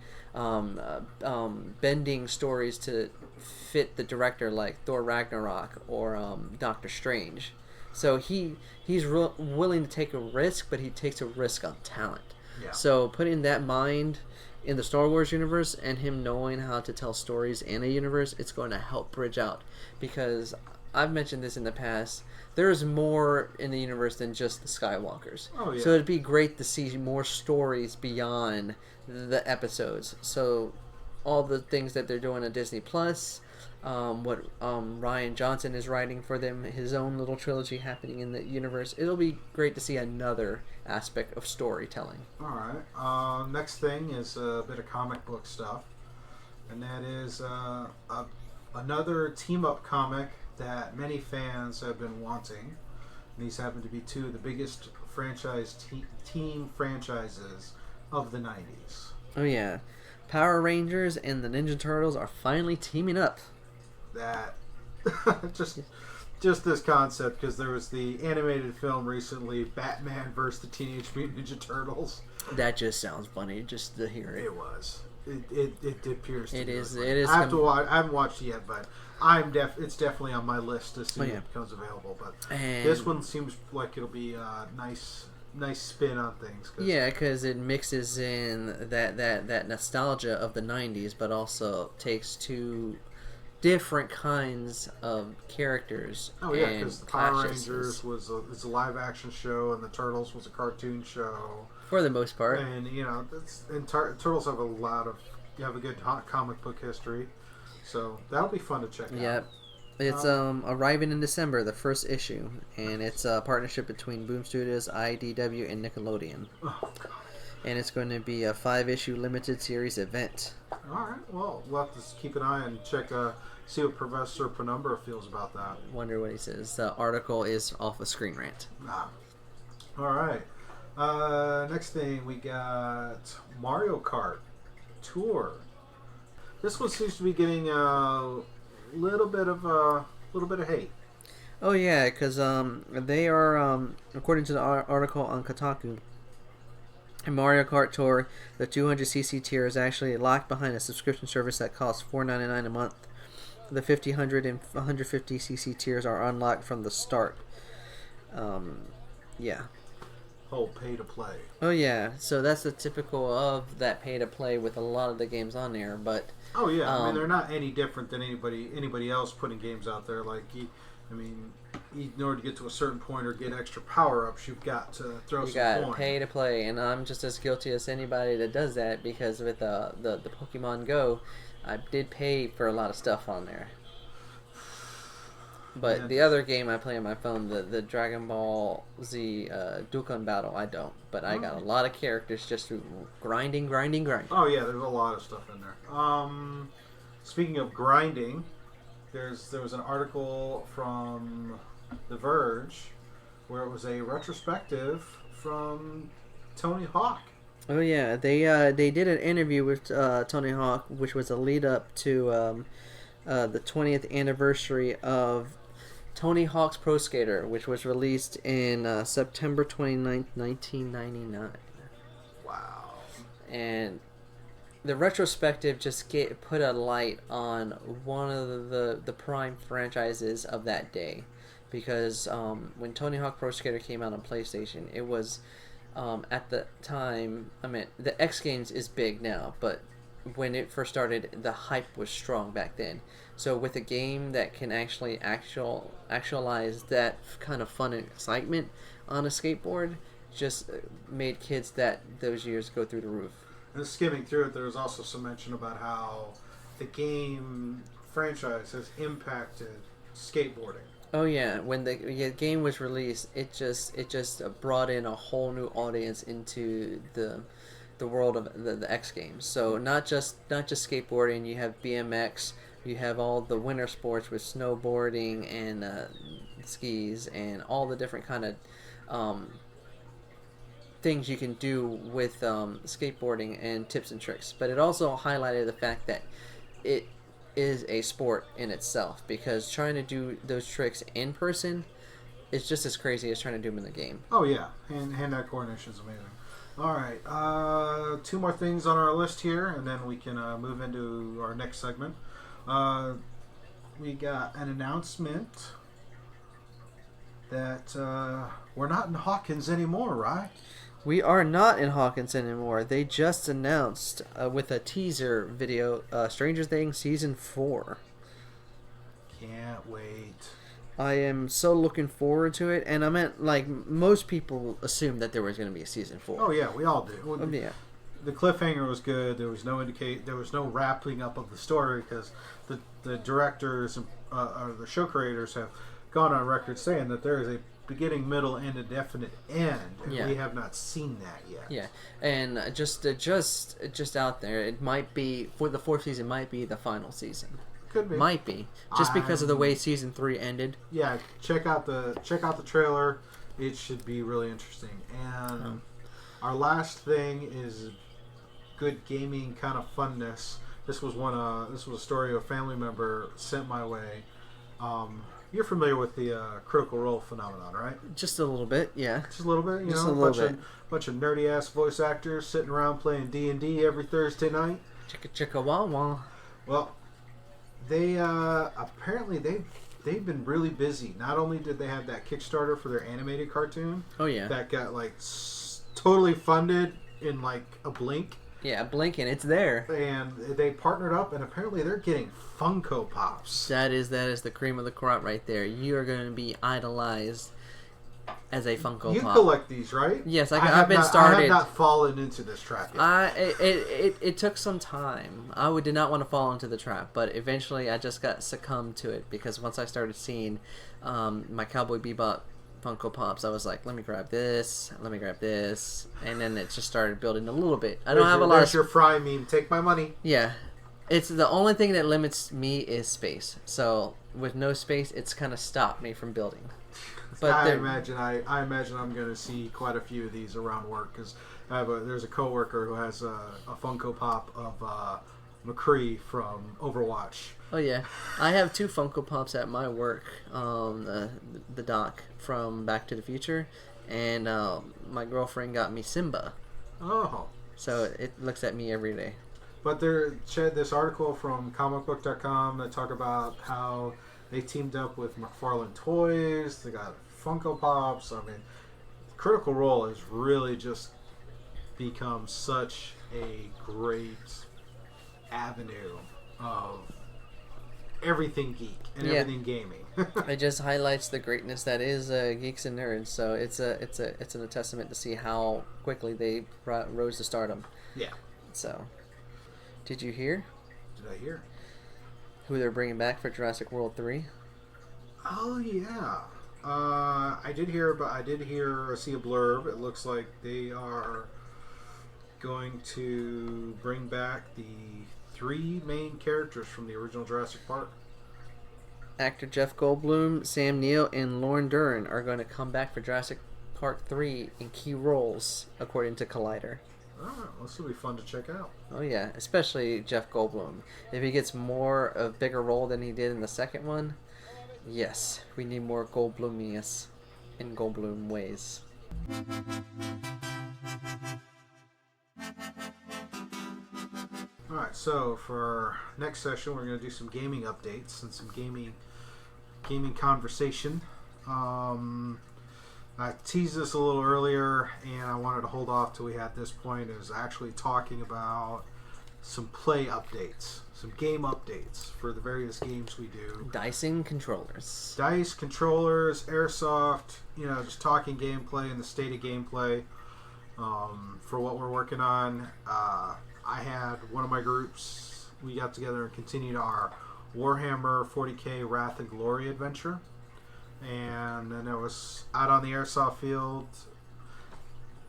bending stories to fit the director like Thor Ragnarok or Doctor Strange. So he's willing to take a risk, but he takes a risk on talent. Yeah. So putting that mind in the Star Wars universe and him knowing how to tell stories in a universe, it's going to help bridge out. Because I've mentioned this in the past, there's more in the universe than just the Skywalkers. Oh, yeah. So it'd be great to see more stories beyond the episodes. So all the things that they're doing on Disney Plus, what Ryan Johnson is writing for them, his own little trilogy happening in the universe. It'll be great to see another aspect of storytelling. All right. Next thing is a bit of comic book stuff, and that is another team-up comic that many fans have been wanting. These happen to be two of the biggest team franchises of the 90s. Oh yeah. Power Rangers and the Ninja Turtles are finally teaming up. That just this concept, because there was the animated film recently, Batman vs. the Teenage Mutant Ninja Turtles. That just sounds funny just to hear it. It was. It appears to be. It is. I have to watch. I haven't watched it yet, but it's definitely on my list as soon as it becomes available. But this one seems like it'll be a nice spin on things. Yeah, because it mixes in that nostalgia of the 90s, but also takes two different kinds of characters. Oh yeah, and because the Power classes Rangers was a live action show, and the Turtles was a cartoon show. for the most part. And Turtles have a good comic book history, so that'll be fun to check out. Yep. It's arriving in December, the first issue, and it's a partnership between Boom Studios, IDW, and Nickelodeon. Oh God. And it's going to be a 5-issue limited series event. All right. Well, we'll have to keep an eye and check. See what Professor Penumbra feels about that. Wonder what he says. The article is off of Screen Rant. All right. Next thing we got Mario Kart Tour. This one seems to be getting a little bit of hate. Oh yeah, because they are according to the article on Kotaku, in Mario Kart Tour, the 200cc tier is actually locked behind a subscription service that costs $4.99 a month. The 50, 100, and 150cc tiers are unlocked from the start. Yeah. Oh, pay to play. Oh yeah, so that's the typical of that pay to play with a lot of the games on there, but. Oh yeah, I mean they're not any different than anybody else putting games out there. Like, in order to get to a certain point or get extra power ups, you've got to throw some coin. You got pay to play, and I'm just as guilty as anybody that does that because with the Pokemon Go, I did pay for a lot of stuff on there. But the other game I play on my phone, the Dragon Ball Z Dokkan Battle, I don't. But I got a lot of characters just through grinding. Oh yeah, there's a lot of stuff in there. Speaking of grinding, there was an article from The Verge where it was a retrospective from Tony Hawk. Oh yeah, they did an interview with Tony Hawk, which was a lead up to the 20th anniversary of Tony Hawk's Pro Skater, which was released in September 29th, 1999. Wow. And the retrospective just put a light on one of the prime franchises of that day. Because when Tony Hawk Pro Skater came out on PlayStation, it was, at the time, the X Games is big now, but when it first started, the hype was strong back then. So with a game that can actually actualize that kind of fun and excitement on a skateboard, just made kids those years go through the roof. And skimming through it, there was also some mention about how the game franchise has impacted skateboarding. Oh yeah, when the game was released, it just brought in a whole new audience into the world of the X Games. So not just skateboarding, you have BMX, you have all the winter sports with snowboarding and skis and all the different kind of things you can do with skateboarding and tips and tricks. But it also highlighted the fact that it is a sport in itself, because trying to do those tricks in person is just as crazy as trying to do them in the game. Oh yeah, hand-eye coordination is amazing. All right, 2 more things on our list here, and then we can move into our next segment. We got an announcement that we're not in Hawkins anymore, right? We are not in Hawkins anymore. They just announced with a teaser video, Stranger Things Season 4. Can't wait. I am so looking forward to it, and I meant, like, most people assumed that there was going to be a Season 4. Oh yeah, we all did. Well, yeah. The cliffhanger was good. There was no wrapping up of the story, because the directors or the show creators have gone on record saying that there is a beginning, middle, and a definite end, and we have not seen that yet. Yeah, and just out there, it might be for the 4th season. Might be the final season. Could be. Might be just because of the way Season 3 ended. Yeah, check out the trailer. It should be really interesting. And our last thing is good gaming kind of funness. This was a story a family member sent my way. You're familiar with the Critical Role phenomenon, right? Just a little bit, yeah. Just a little bit, Just a little bit. Bunch of nerdy ass voice actors sitting around playing D&D every Thursday night. Chicka chicka wah wah. Well, they apparently they've been really busy. Not only did they have that Kickstarter for their animated cartoon, oh yeah, that got like totally funded in like a blink. Yeah, blinking, it's there. And they partnered up, and apparently they're getting Funko Pops. That is the cream of the crop right there. You are going to be idolized as a Funko You Pop. collect these, right? Yes, I've been started. I have not fallen into this trap yet. It took some time. I did not want to fall into the trap, but eventually I just got succumbed to it because once I started seeing my Cowboy Bebop Funko Pops, I was like, let me grab this, and then it just started building a little bit. I don't have a lot. There's your Fry meme. Take my money. Yeah, it's the only thing that limits me is space. So with no space, it's kind of stopped me from building. But I imagine I'm going to see quite a few of these around work because there's a coworker who has a Funko Pop of McCree from Overwatch. Oh yeah, I have 2 Funko Pops at my work. The Doc from Back to the Future, and my girlfriend got me Simba. Oh. So it looks at me every day. But there, Chad, this article from comicbook.com that talk about how they teamed up with McFarlane Toys. They got Funko Pops. I mean, Critical Role has really just become such a great avenue of everything geek and everything gaming. It just highlights the greatness that is geeks and nerds. So it's a testament to see how quickly they rose to stardom. Yeah. So, did you hear? Did I hear? Who they're bringing back for Jurassic World 3? Oh yeah. I did hear see a blurb. It looks like they are going to bring back the 3 main characters from the original Jurassic Park. Actor Jeff Goldblum, Sam Neill, and Lauren Dern are going to come back for Jurassic Park 3 in key roles, according to Collider. Oh, this will be fun to check out. Oh yeah, especially Jeff Goldblum. If he gets more of a bigger role than he did in the second one, yes, we need more Goldblumius in Goldblum ways. Alright, so for our next session, we're going to do some gaming updates and some gaming conversation. I teased this a little earlier, and I wanted to hold off till we had this point, is actually talking about some play updates, some game updates for the various games we do. Dicing controllers. Dice, controllers, Airsoft, just talking gameplay and the state of gameplay for what we're working on. I had one of my groups, we got together and continued our Warhammer 40k Wrath and Glory adventure. And then I was out on the Airsoft field,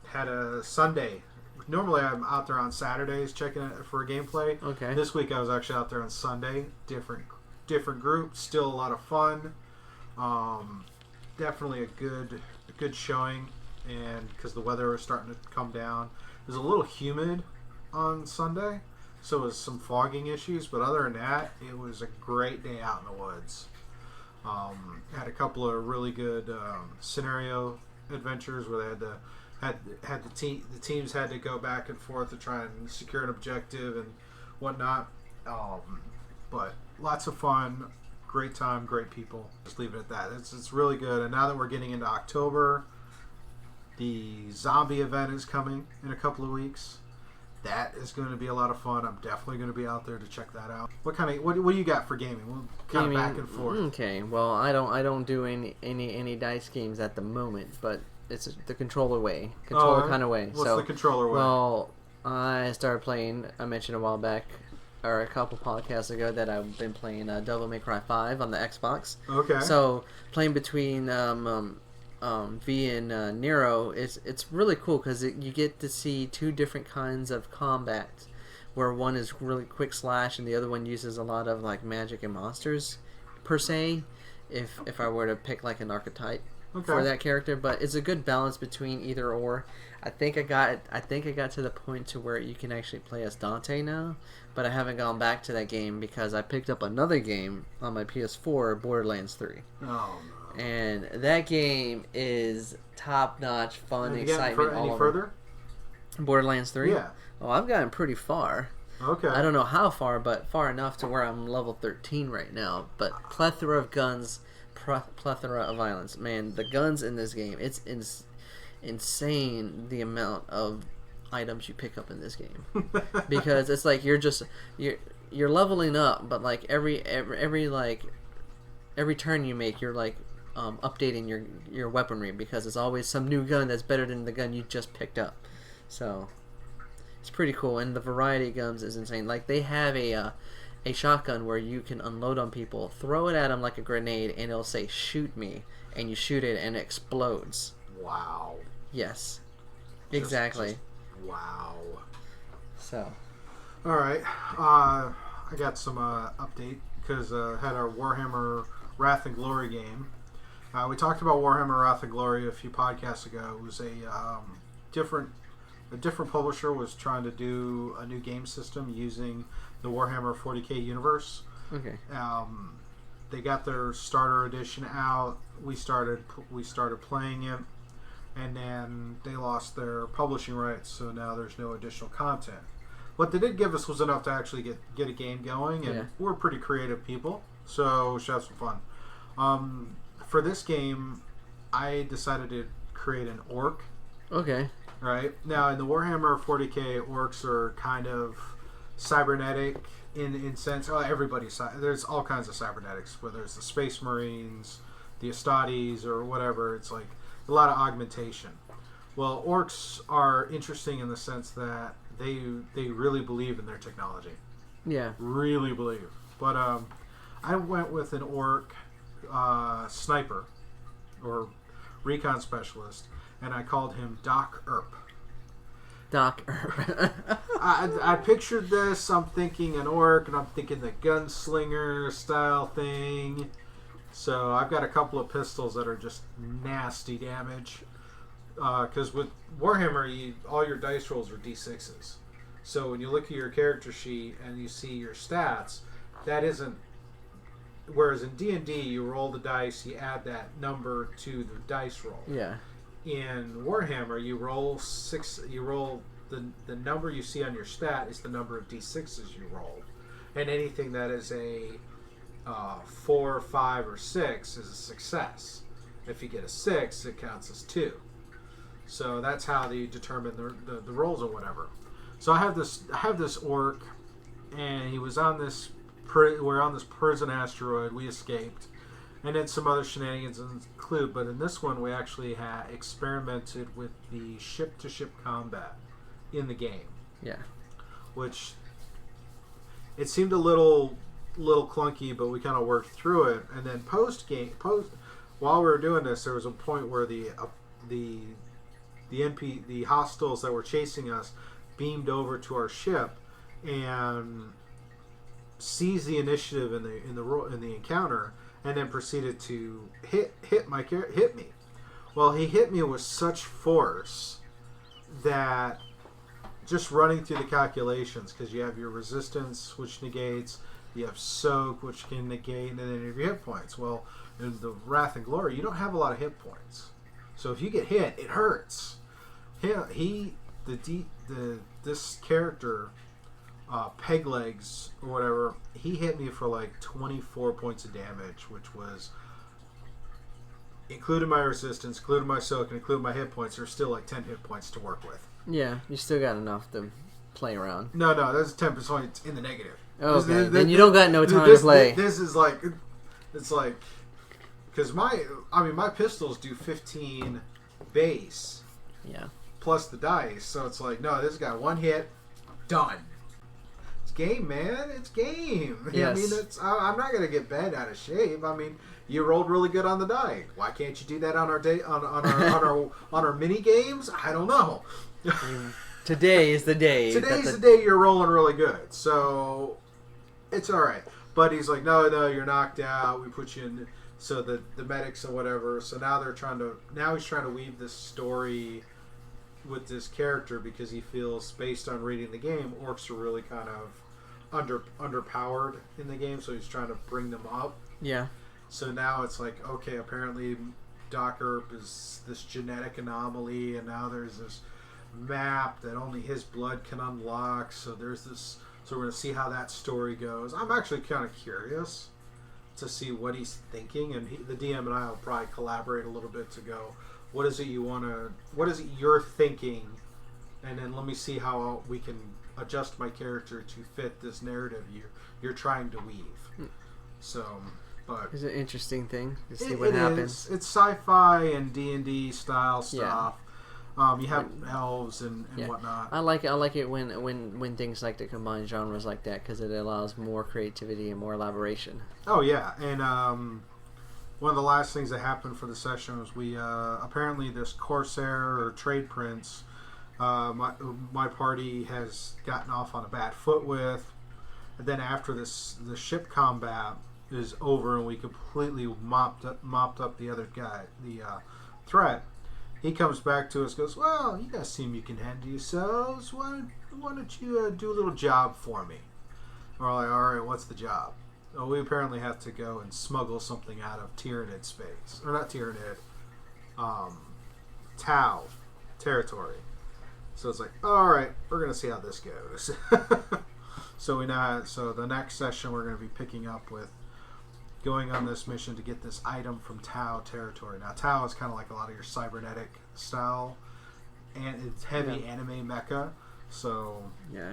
had a Sunday. Normally I'm out there on Saturdays checking it for a gameplay. Okay. This week I was actually out there on Sunday. Different group, still a lot of fun. Definitely a good showing, and because the weather was starting to come down. It was a little humid on Sunday, so it was some fogging issues, but other than that, it was a great day out in the woods. Had a couple of really good scenario adventures where they had the teams had to go back and forth to try and secure an objective and whatnot. But lots of fun, great time, great people. Just leave it at that. It's really good. And now that we're getting into October, the zombie event is coming in a couple of weeks. That is going to be a lot of fun. I'm definitely going to be out there to check that out. What do you got for gaming? We'll kind of back and forth. Okay, well, I don't do any dice games at the moment, but it's the controller way, kind of way. What's the controller way? Well, I started playing. I mentioned a while back, or a couple podcasts ago, that I've been playing Devil May Cry 5 on the Xbox. Okay. So playing between V and Nero, it's really cool because you get to see 2 different kinds of combat, where one is really quick slash and the other one uses a lot of like magic and monsters per se. If I were to pick like an archetype for that character, but it's a good balance between either or. I think I got to the point to where you can actually play as Dante now, but I haven't gone back to that game because I picked up another game on my PS4, Borderlands 3. Oh no. And that game is top-notch, fun, Have you excitement. gotten any further? Borderlands 3? Yeah. Oh, I've gotten pretty far. Okay. I don't know how far, but far enough to where I'm level 13 right now. But plethora of guns, plethora of violence. Man, the guns in this game, it's insane the amount of items you pick up in this game, because it's like you're leveling up, but like every turn you make, you're like updating your weaponry, because there's always some new gun that's better than the gun you just picked up. So it's pretty cool, and the variety of guns is insane. Like they have a shotgun where you can unload on people, throw it at them like a grenade, and it'll say "shoot me," and you shoot it and it explodes. Wow. Yes. Exactly. Wow. So. All right. I got some update because had our Warhammer Wrath and Glory game. We talked about Warhammer Wrath and Glory a few podcasts ago. It was a different publisher was trying to do a new game system using the Warhammer 40k universe. Okay. They got their starter edition out. We started playing it, and then they lost their publishing rights, so now there's no additional content. What they did give us was enough to actually get a game going, and we're pretty creative people, so we should have some fun. For this game, I decided to create an orc. Okay. Right? Now, in the Warhammer 40k, orcs are kind of cybernetic in sense. There's all kinds of cybernetics, whether it's the Space Marines, the Astartes, or whatever. It's like a lot of augmentation. Well, orcs are interesting in the sense that they really believe in their technology. Yeah. Really believe. But I went with an orc sniper or recon specialist, and I called him Doc Earp. Doc Earp. I pictured this. I'm thinking an orc, and I'm thinking the gunslinger style thing. So I've got a couple of pistols that are just nasty damage. Because with Warhammer, all your dice rolls are d6s. So when you look at your character sheet and you see your stats, that isn't. Whereas in D&D, you roll the dice, you add that number to the dice roll. Yeah. In Warhammer, you roll the number you see on your stat is the number of d6s you rolled, and anything that is a 4, 5, or 6 is a success. If you get a 6, it counts as 2. So that's how they determine the rolls or whatever. So I have this orc, and he was on this. We're on this prison asteroid. We escaped, and then some other shenanigans include. But in this one, we actually had experimented with the ship-to-ship combat in the game. Yeah. Which it seemed a little clunky, but we kind of worked through it. And then while we were doing this, there was a point where the hostiles that were chasing us beamed over to our ship and seized the initiative in the encounter, and then proceeded to hit me. Well, he hit me with such force that just running through the calculations, because you have your resistance, which negates, you have soak, which can negate, and then you have your hit points. Well, in the Wrath and Glory, you don't have a lot of hit points, so if you get hit, it hurts. This character, Peglegs or whatever, he hit me for like 24 points of damage, which was including my resistance, including my soak, and including my hit points. There's still like 10 hit points to work with. Yeah, you still got enough to play around. No, that's 10 points in the negative. Okay, then you don't got no time to play. This is like, it's like, because my pistols do 15 base. Yeah. Plus the dice, so it's like, no, this got one hit, done. It's game, man. It's game. Yes. I mean, I'm not gonna get bent out of shape. I mean, you rolled really good on the die. Why can't you do that on our on our mini games? I don't know. Today is the day. Today's the day you're rolling really good, so it's all right. But he's like, no, you're knocked out. We put you in. So the medics and whatever. So now he's trying to weave this story with this character, because he feels, based on reading the game, orcs are really kind of underpowered in the game, so he's trying to bring them up. Yeah. So now it's like, okay, apparently Doc Earp is this genetic anomaly, and now there's this map that only his blood can unlock, so there's this, so we're going to see how that story goes. I'm actually kind of curious to see what he's thinking, and the DM and I will probably collaborate a little bit to go, what is it you're thinking and then let me see how we can adjust my character to fit this narrative you're trying to weave. So, but it's an interesting thing to see what happens. It's sci-fi and D&D style stuff. You have elves and whatnot. I like it when things like to combine genres like that, because it allows more creativity and more elaboration. Oh yeah, and one of the last things that happened for the session was we apparently this Corsair or Trade Prince, my party has gotten off on a bad foot with, and then after the ship combat is over and we completely mopped up the other guy, the threat. He comes back to us, goes, well, you guys seem you can handle yourselves. Why don't you do a little job for me? We're like, all right, what's the job? Oh, we apparently have to go and smuggle something out of Tyranid space. Or not Tyranid, Tau territory. So it's like, all right, we're going to see how this goes. So the next session we're going to be picking up with going on this mission to get this item from Tau territory. Now, Tau is kind of like a lot of your cybernetic style, and it's heavy anime mecha. So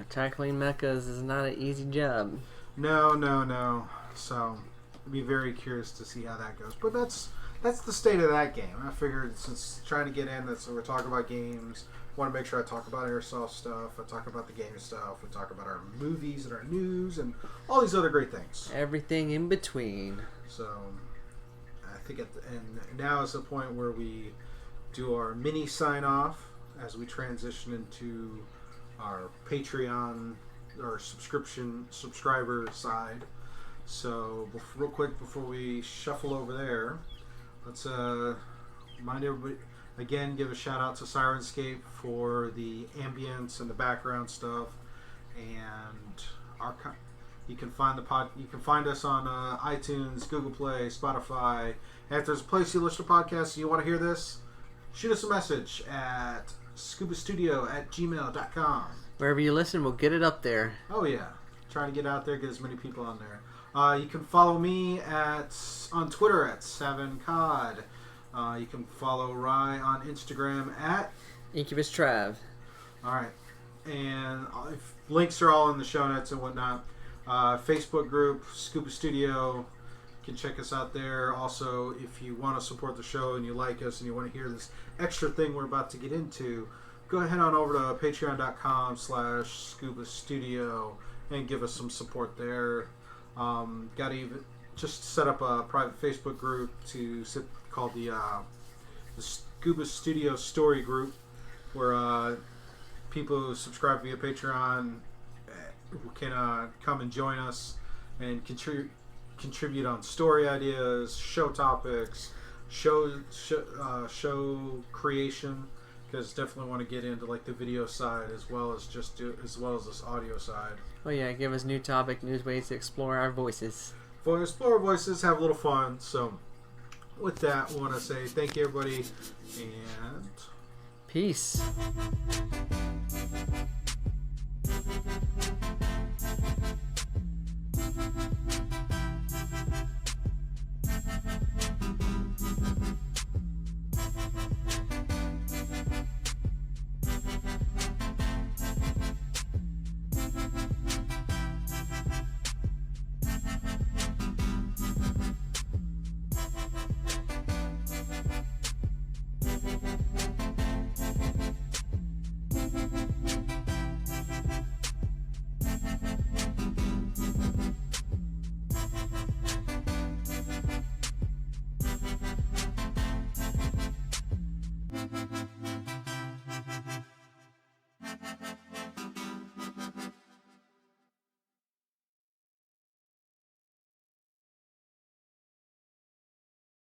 tackling mechas is not an easy job. No. So, I'd be very curious to see how that goes. But that's the state of that game. I figured since trying to get in, so we're talking about games. I want to make sure I talk about Airsoft stuff. I talk about the game stuff. We talk about our movies and our news and all these other great things. Everything in between. So, I think and now is the point where we do our mini sign off as we transition into our Patreon or subscriber side. So, real quick before we shuffle over there, let's remind everybody. Again, give a shout out to Sirenscape for the ambience and the background stuff, and you can find us on iTunes, Google Play, Spotify. And if there's a place you listen to podcasts and you want to hear this, shoot us a message at scubastudio@gmail.com. Wherever you listen, we'll get it up there. Oh yeah, trying to get out there, get as many people on there. You can follow me on Twitter at 7cod. You can follow Rye on Instagram at Incubus Trav. Alright. And links are all in the show notes and whatnot. Facebook group, Scuba Studio. You can check us out there. Also, if you want to support the show and you like us and you want to hear this extra thing we're about to get into, go ahead on over to patreon.com/Scuba Studio and give us some support there. Just set up a private Facebook group called the Scuba Studio Story Group, where people who subscribe via Patreon can come and join us and contribute on story ideas, show topics, show creation. Because definitely want to get into like the video side as well as this audio side. Oh yeah, give us new topic, new ways to explore our voices. Explore voices, have a little fun. So, with that, I want to say thank you, everybody, and peace.